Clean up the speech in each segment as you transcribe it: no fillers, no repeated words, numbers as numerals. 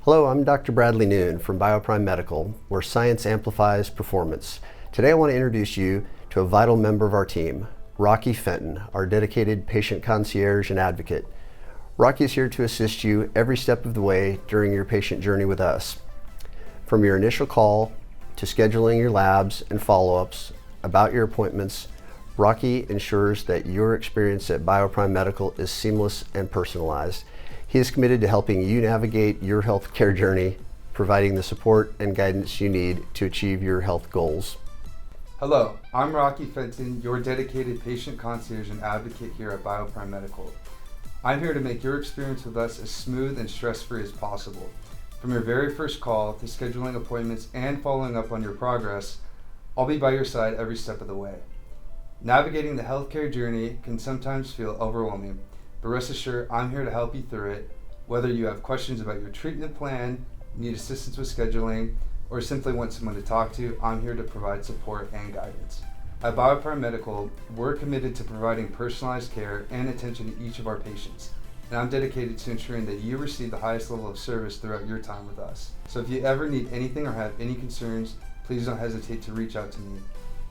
Hello, I'm Dr. Bradley Noon from BioPrime Medical, where science amplifies performance. Today I want to introduce you to a vital member of our team, Rocky Fenton, our dedicated patient concierge and advocate. Rocky is here to assist you every step of the way during your patient journey with us. From your initial call to scheduling your labs and follow-ups about your appointments, Rocky ensures that your experience at BioPrime Medical is seamless and personalized. He is committed to helping you navigate your healthcare journey, providing the support and guidance you need to achieve your health goals. Hello, I'm Rocky Fenton, your dedicated patient concierge and advocate here at BioPrime Medical. I'm here to make your experience with us as smooth and stress-free as possible. From your very first call to scheduling appointments and following up on your progress, I'll be by your side every step of the way. Navigating the healthcare journey can sometimes feel overwhelming, but rest assured, I'm here to help you through it. Whether you have questions about your treatment plan, need assistance with scheduling, or simply want someone to talk to, I'm here to provide support and guidance. At BioPrime Medical, we're committed to providing personalized care and attention to each of our patients, and I'm dedicated to ensuring that you receive the highest level of service throughout your time with us. So if you ever need anything or have any concerns, please don't hesitate to reach out to me.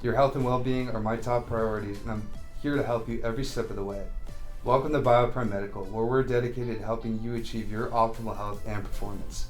Your health and well-being are my top priorities, and I'm here to help you every step of the way. Welcome to BioPrime Medical, where we're dedicated to helping you achieve your optimal health and performance.